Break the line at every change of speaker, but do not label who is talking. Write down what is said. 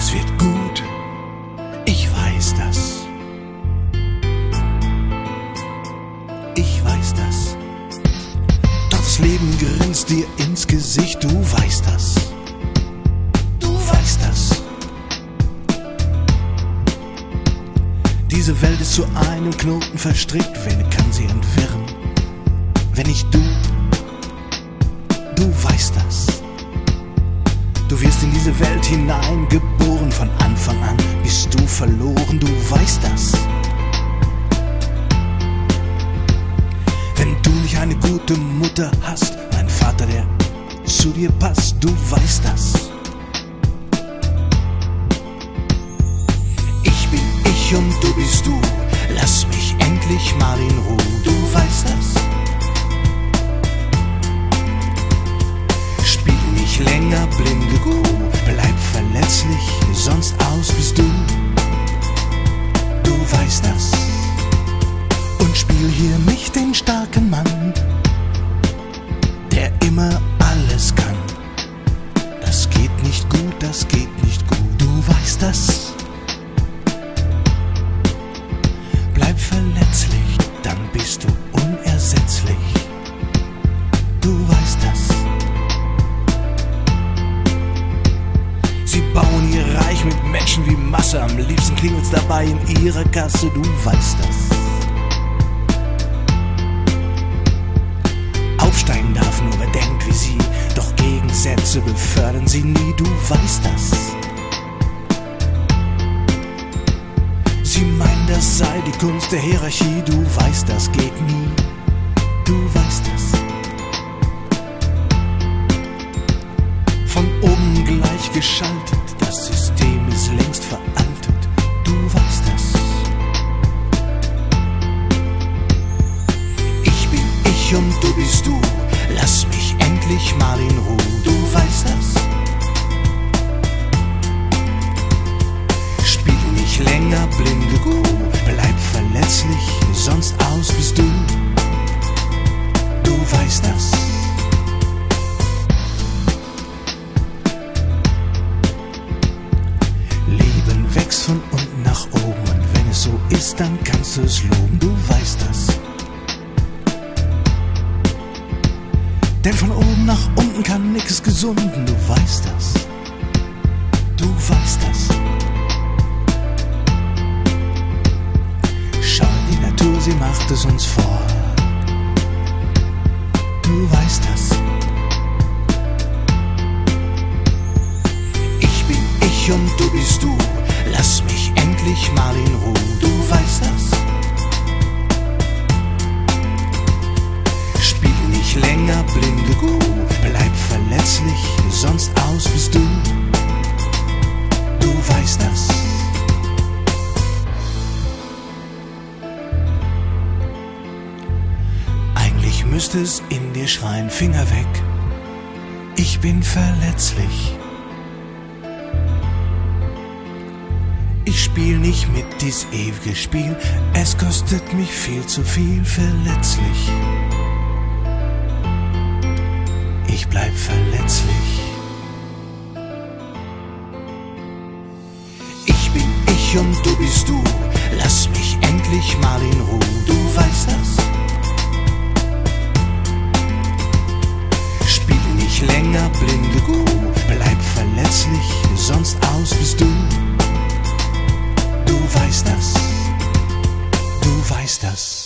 Es wird gut, ich weiß das. Ich weiß das. Doch das Leben grinst dir ins Gesicht, du weißt das. Du weißt das. Diese Welt ist zu einem Knoten verstrickt, wer kann sie entwirren? Wenn nicht du, du weißt das. Du wirst in diese Welt hineingeboren, von Anfang an bist du verloren, du weißt das. Wenn du nicht eine gute Mutter hast, einen Vater, der zu dir passt, du weißt das. Ich bin ich und du bist du, lass mich endlich mal in Ruhe, du weißt das. Spiel nicht länger blinde Kuh, bleib verletzlich, sonst aus bist du. Du weißt das. Und spiel hier nicht den starken Mann, der immer alles kann. Das geht nicht gut, das geht nicht gut, du weißt das. Bleib verletzlich, dann bist du unersetzlich. Du weißt das. Sie bauen ihr Reich mit Menschen wie Masse, am liebsten klingelt's dabei in ihrer Kasse, du weißt das. Aufsteigen darf nur wer denkt wie sie, doch Gegensätze befördern sie nie, du weißt das. Sie meinen, das sei die Kunst der Hierarchie, du weißt, das geht nie, du weißt das. Von oben gleich geschaltet, das System ist längst veraltet, du weißt das. Ich bin ich und du bist du, lass mich endlich mal in Ruhe, du weißt das. Spiel nicht länger blinde Kuh, bleib verletzlich, sonst aus bist du. Du weißt das. Leben wächst von unten nach oben und wenn es so ist, dann kannst du es loben, du weißt das. Denn von oben nach unten kann nix gesunden, du weißt das. Du weißt das. Schau in die Natur, sie macht es uns vor. Du weißt das. Ich bin ich und du bist du, lass mich endlich mal in Ruhe, du weißt das. Spiel nicht länger blinde Kuh, bleib verletzlich, sonst aus bist du. Du weißt das. Eigentlich müsste es in dir schreien, Finger weg, ich bin verletzlich. Ich spiel nicht mit dies ewige Spiel, es kostet mich viel zu viel, verletzlich. Ich bleib verletzlich. Ich bin ich und du bist du, lass mich endlich mal in Ruhe, du weißt das. Spiel nicht länger blinde Kuh, bleib verletzlich, sonst aus bist du. Du weißt das. Du weißt das.